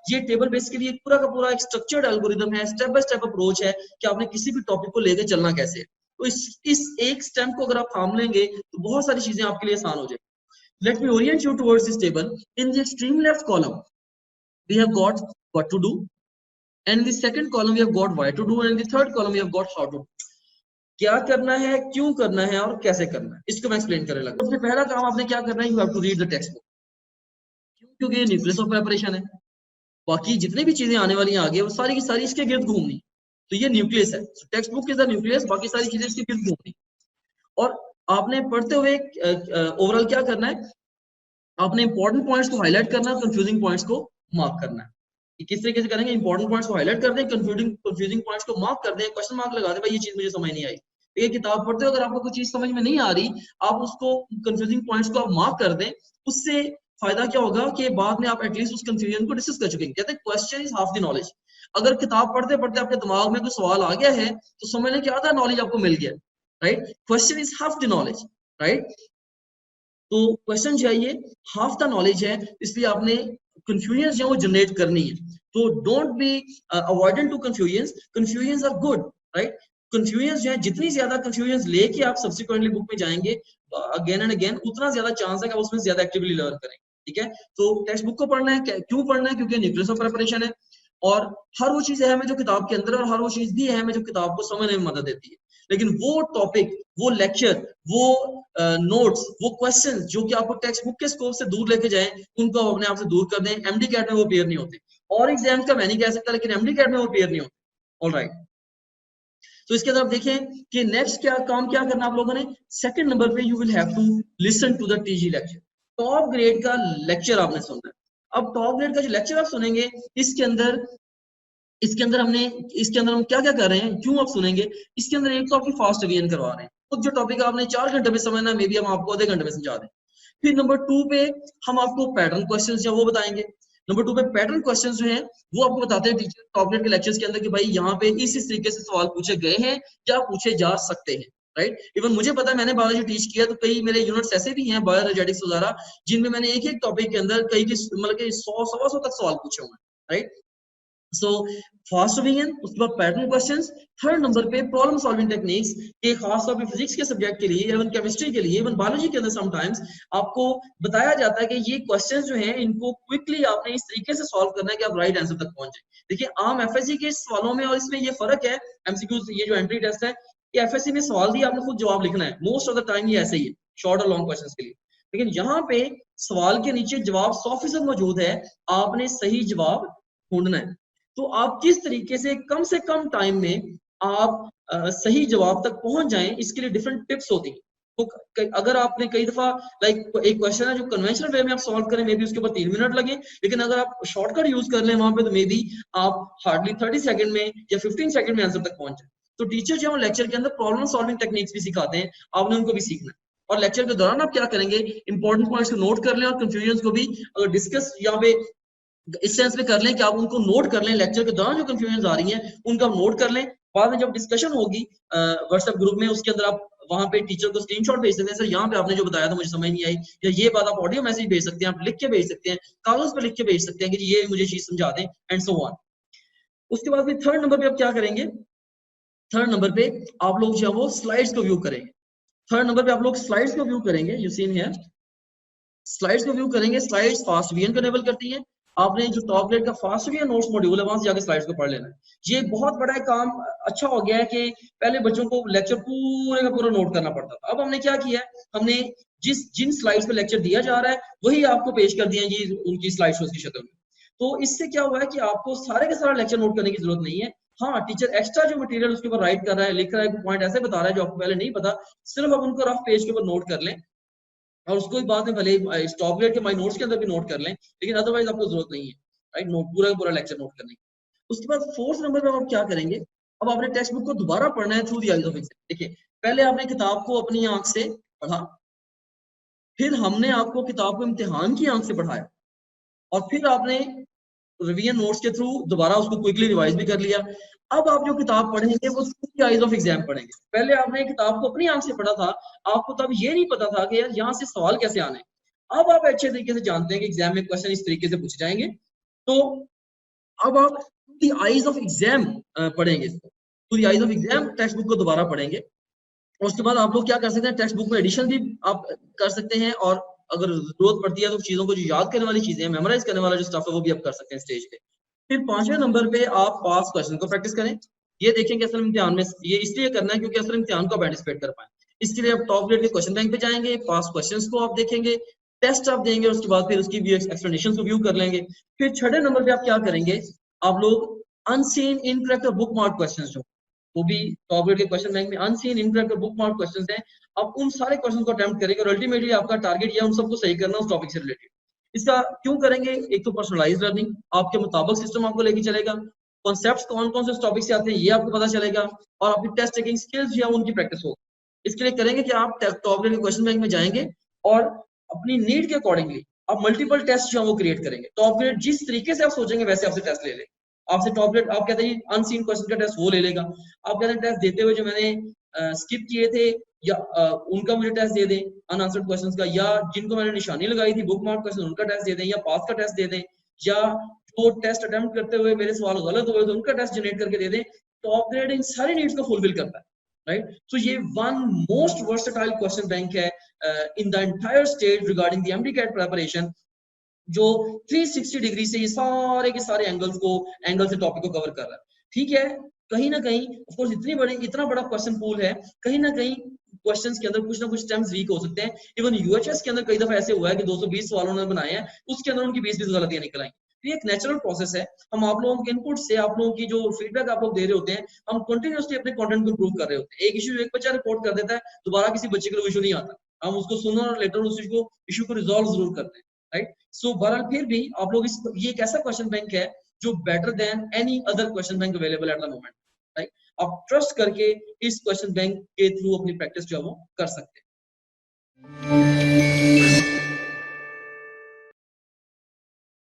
ये table basically एक पूरा का पूरा एक स्ट्रक्चर्ड एल्गोरिदम है, स्टेप बाय स्टेप अप्रोच है कि आपने किसी भी टॉपिक को लेकर चलना कैसे है। तो इस एक स्टेप को अगर आप थाम लेंगे तो बहुत सारी चीजें आपके लिए आसान हो जाएगी। Let me Orient you towards this table. In the extreme left column we have got what to do, and in the second column we have got why to do, and in the third column we have got how to do. क्या करना है, क्यों करना है और कैसे करना है, इसको मैं एक्सप्लेन करने लगा। सबसे पहला काम आपने क्या करना है, you have to read the textbook. क्यों? क्योंकि ये न्यूक्लियस ऑफ प्रिपरेशन है। बाकी जितनी भी चीजें आने वाली हैं आगे वो सारी की सारी इसके गिर्द घूमनी, तो ये न्यूक्लियस है। Text book is the nucleus, बाकी सारी चीजें इसके गिर्द घूमनी। और आपने पढ़ते हुए ओवरऑल क्या करना है, आपने इंपॉर्टेंट पॉइंट्स को हाईलाइट करना है, कंफ्यूजिंग पॉइंट्स को मार्क करना है। कि किस तरीके से करेंगे, इंपॉर्टेंट पॉइंट्स को हाईलाइट कर दें, कंफ्यूजिंग पॉइंट्स को मार्क कर दें, क्वेश्चन मार्क लगा दें, भाई ये चीज मुझे समझ नहीं आई। ये किताब पढ़ते हो अगर आपको कोई चीज समझ में नहीं आ रही, आप उसको कंफ्यूजिंग पॉइंट्स को आप मार्क कर दें, उससे फायदा क्या होगा कि बाद में आप एटलीस्ट उस कंफ्यूजन को डिस्कस कर चुके हैं। कहते हैं question is half the knowledge. अगर किताब पढ़ते पढ़ते आपके दिमाग में कोई सवाल आ गया है तो समझ लें कि आधा नॉलेज आपको मिल गया, right. Question is half the knowledge, right. तो क्वेश्चन जो है ये हाफ द नॉलेज है, इसलिए आपने कंफ्यूजन जो है वो जनरेट करनी है। तो don't be avoidant to confusion, confusion are good, right. Confusion जो है, जितनी ज्यादा कंफ्यूजन लेके आप सब्सिक्वेंटली बुक में जाएंगे अगेन एंड अगेन, उतना ज्यादा चांस है कि आप उसमें ज्यादा एक्टिवली लर्न करेंगे, ठीक है। तो टेक्स्ट बुक को पढ़ना है, क्यों पढ़ना है, क्योंकि न्यूक्लियस ऑफ प्रिपरेशन है, और हर वो चीज अहम है जो किताब के अंदर, और हर वो चीज भी अहम है जो किताब को समझने में मदद देती है। लेकिन वो टॉपिक, वो लेक्चर, वो नोट्स, वो क्वेश्चन जो कि आपको टेक्स्ट बुक के स्कोप से दूर लेके जाएं, उनको आप अपने आप से दूर कर दें। एमडी कैट में वो अपीयर नहीं होते, और एग्जाम का मैं नहीं कह सकता, लेकिन एमडी कैट में वो अपीयर नहीं होते। ऑलराइट, तो इसके अंदर आप देखें कि नेक्स्ट क्या काम क्या करना आप लोगों ने। सेकंड नंबर पे you will have to listen to the TG lecture. Top grade का लेक्चर आपने सुनना है। अब टॉप ग्रेड का जो लेक्चर आप सुनेंगे, इसके अंदर हम क्या क्या कर रहे हैं, क्यों आप सुनेंगे। इसके अंदर एक तो आपकी फास्ट रिवीजन करवा रहे हैं, खुद जो टॉपिक आपने 4 घंटे में समझना है, मे बी हम आपको आधे घंटे में समझा दें। फिर नंबर 2 पे हम आपको पैटर्न क्वेश्चंस जो वो बताएंगे। नंबर 2 पे पैटर्न क्वेश्चंस जो हैं वो आपको बताते हैं टीचर टॉप ग्रेड के लेक्चर्स के अंदर कि भाई यहाँ पे इस तरीके से सवाल पूछे गए हैं या पूछे जा सकते हैं, राइट। इवन मुझे पता है, मैंने बायोलॉजी टीच किया, तो कई मेरे यूनिट्स ऐसे भी हैं बायोलॉजिटिक्स वगैरह, जिनमें मैंने एक एक टॉपिक के अंदर कई मतलब कि 100 तक सवाल पूछे हुए हैं, राइट। सो फास्ट रिवीजन, उसके बाद पैटर्न क्वेश्चंस। थर्ड नंबर पे प्रॉब्लम सॉल्विंग टेक्निक्स, के खास तौर पे फिजिक्स के सब्जेक्ट के लिए, इवन केमिस्ट्री के लिए, इवन बायोलॉजी के अंदर समटाइम्स आपको बताया जाता है कि ये क्वेश्चंस जो हैं इनको क्विकली आपने इस तरीके से सॉल्व करना है कि आप राइट आंसर तक पहुंच जाए। देखिए आम एफएससी के सवालों में और इसमें ये फर्क है, एमसीक्यू ये जो एंट्री टेस्ट है, ये एफएससी में सवाल दिया आपने खुद जवाब लिखना है, मोस्ट ऑफ द टाइम ये ऐसे ही है शॉर्ट और लॉन्ग क्वेश्चंस के लिए। लेकिन यहाँ पे सवाल के नीचे जवाब 100% मौजूद है, आपने सही जवाब ढूंढना है। तो आप किस तरीके से कम टाइम में आप सही जवाब तक पहुंच जाएं, इसके लिए डिफरेंट टिप्स होती हैं। तो अगर आपने कई दफा लाइक एक क्वेश्चन है जो कन्वेंशनल वे में आप सॉल्व करें, मे बी उसके ऊपर 3 मिनट लगे, लेकिन अगर आप शॉर्टकट यूज कर लें वहां पे, तो मे बी आप हार्डली 30 सेकंड में या 15 सेकंड में आंसर तक पहुंच जाए। तो टीचर जो है लेक्चर के अंदर प्रॉब्लम सॉल्विंग टेक्निक्स भी सिखाते हैं, आपने उनको भी सीखना है। और लेक्चर के दौरान आप क्या करेंगे, इंपॉर्टेंट पॉइंट्स को नोट कर लें, और कंफ्यूजन को भी अगर डिस्कस यहाँ पे इस सेंस में कर लें कि आप उनको नोट कर लें, लेक्चर के दौरान जो कंफ्यूजन आ रही हैं उनका नोट कर लें। बाद में जब डिस्कशन होगी व्हाट्सएप ग्रुप में, उसके अंदर आप वहां पे टीचर को स्क्रीनशॉट भेज सकते हैं, सर यहाँ पे आपने जो बताया था मुझे समझ नहीं आई, या ये बात आप ऑडियो मैसेज भेज सकते हैं, आप लिख के भेज सकते हैं, कागज पर लिख के भेज सकते हैं कि ये मुझे चीज समझा दें, एंड सो ऑन। उसके बाद फिर थर्ड नंबर पे आप क्या करेंगे, थर्ड नंबर पे आप लोग जो है वो स्लाइड्स को व्यू करेंगे। थर्ड नंबर पे आप लोग स्लाइड्स को व्यू करेंगे, यू सीन हियर, स्लाइड्स को व्यू करेंगे। स्लाइड्स फास्ट रिवीजन को एनेबल करती है। आपने जो टॉप ग्रेड का फास्ट रिवीजन नोट्स मॉड्यूल है वहां से जाकर स्लाइड्स को पढ़ लेना है। ये बहुत बड़ा काम अच्छा हो गया है कि पहले बच्चों को लेक्चर पूरे का पूरा नोट करना पड़ता था। अब हमने क्या किया है, हमने जिन स्लाइड्स पे लेक्चर दिया जा रहा है वही आपको पेश कर दिया जी उनकी स्लाइड शोज की शक्ल में। तो इससे क्या हुआ है कि आपको सारे के सारा लेक्चर नोट करने की जरूरत नहीं है। हाँ, टीचर एक्स्ट्रा जो मटेरियल उसके ऊपर राइट कर रहा है, लिख रहा है, पॉइंट ऐसे बता रहा है जो आपको पहले नहीं पता, सिर्फ आप उनको रफ पेज के ऊपर नोट कर लें, और उसको भी बाद में भले टॉप ग्रेड के माय नोट्स के अंदर भी नोट कर लें, लेकिन अदरवाइज आपको जरूरत नहीं है, राइट, नोट पूरा का पूरा लेक्चर नोट करने की। उसके बाद फोर्थ नंबर पे आप क्या करेंगे, अब आपने टेक्स्ट बुक को दोबारा पढ़ना है through the eyes of exam. देखिए पहले आपने किताब को अपनी आंख से पढ़ा, फिर हमने आपको किताब को इम्तिहान की आंख से पढ़ाया, और फिर आपने रिवीजन नोट्स के थ्रू दोबारा उसको क्विकली रिवाइज भी कर लिया। अब आप जो किताब पढ़ेंगे वो through the eyes of exam पढ़ेंगे। पहले आपने किताब को अपनी आंख से पढ़ा था, आपको तब ये नहीं पता था कि यार यहाँ से सवाल कैसे आने। अब आप अच्छे तरीके से जानते हैं कि एग्जाम में क्वेश्चन इस तरीके से पूछे जाएंगे। तो अब आप दी आईज ऑफ एग्जाम पढ़ेंगे इसको, to the eyes of exam textbook को दोबारा पढ़ेंगे। और उसके बाद आप लोग क्या कर सकते हैं, टेक्स्ट बुक में एडिशन भी आप कर सकते हैं, और अगर जरूरत पड़ती है तो चीजों को जो याद करने वाली चीजें हैं, मेमोराइज करने वाला जो स्टफ है वो भी आप कर सकते हैं स्टेज पे। फिर 5वें नंबर पे आप पास क्वेश्चन को प्रैक्टिस करें। ये देखेंगे असल इम्तिहान में ये इसलिए करना है क्योंकि असल इम्तिहान को आप एंटिसिपेट कर पाए। इसके लिए आप टॉप ग्रेड के क्वेश्चन बैंक पे जाएंगे, पास क्वेश्चंस को आप देखेंगे, टेस्ट आप देंगे, उसके बाद फिर उसकी भी एक्सप्लेनेशन को व्यू कर लेंगे। फिर 6वें नंबर पे आप क्या करेंगे, आप लोग अनसीन इनकरेक्ट और बुक मार्क क्वेश्चंस जो वो भी टॉप ग्रेड के क्वेश्चन बैंक में अनसीन इनकरेक्ट और बुक मार्क क्वेश्चंस हैं, आप उन सारे क्वेश्चन को अटेम्प्ट करेंगे और अल्टीमेटली आपका टारगेट ये है उन सबको सही करना उस टॉपिक से रिलेटेड। इसका क्यों करेंगे, एक तो पर्सनलाइज लर्निंग, आपके मुताबिक सिस्टम आपको लेके चलेगा, कॉन्सेप्ट्स कौन कौन से टॉपिक से आते हैं ये आपको पता चलेगा, और आपकी टेस्ट टेकिंग स्किल्स जो है उनकी प्रैक्टिस होगी। इसके लिए करेंगे कि आप टॉप ग्रेड के क्वेश्चन बैंक में जाएंगे और अपनी नीड के अकॉर्डिंगली आप मल्टीपल टेस्ट जो है वो क्रिएट करेंगे। टॉप ग्रेड जिस तरीके से आप सोचेंगे वैसे आपसे टेस्ट ले लेगा। आपसे टॉप ग्रेड आप कहते हैं अनसीन क्वेश्चन का टेस्ट वो ले लेगा, आप कहते हैं टेस्ट देते हुए जो मैंने स्किप किए थे या उनका मुझे टेस्ट दे दें अनआंसर्ड क्वेश्चंस का, या जिनको मैंने निशानी लगाई थी बुक मार्क क्वेश्चन उनका टेस्ट दे दें, या पास का टेस्ट दे दें, या जो टेस्ट अटेम्प्ट करते हुए मेरे सवाल गलत हुए तो उनका टेस्ट जनरेट करके दे दें। टॉप ग्रेड इन सारी नीड्स को फुलफिल करता है, राइट। सो ये one most versatile question bank है in the entire stage regarding the MD CAT preparation, जो 360 डिग्री से ये सारे के सारे एंगल से टॉपिक को कवर कर रहा है। ठीक है, कहीं ना कहीं ऑफ कोर्स इतना बड़ा क्वेश्चन पूल है, कहीं ना कहीं क्वेश्चंस के अंदर कुछ ना कुछ स्टेम्स वीक हो सकते हैं। इवन यूएचएस के अंदर कई दफा ऐसे हुआ है कि 220 सवालों उन्होंने बनाए हैं, उसके अंदर उनकी 20 गलतियां निकल आई। तो ये एक नेचुरल प्रोसेस है, हम आप लोगों के इनपुट से, आप लोगों की जो फीडबैक आप लोग दे रहे होते हैं, हम कंटिन्यूअसली अपने कंटेंट को इंप्रूव कर रहे होते हैं। एक इशू एक बच्चा रिपोर्ट कर देता है, दोबारा किसी बच्चे के लिए इशू नहीं आता, हम उसको सुनर और लेटर उस इशू को रिजॉल्व जरूर करते हैं, राइट। सो बहरहाल फिर भी आप लोग ये एक ऐसा क्वेश्चन बैंक है जो better than any other question bank available at the moment, right. आप ट्रस्ट करके इस क्वेश्चन बैंक के थ्रू अपनी प्रैक्टिस जो है वो कर सकते हैं।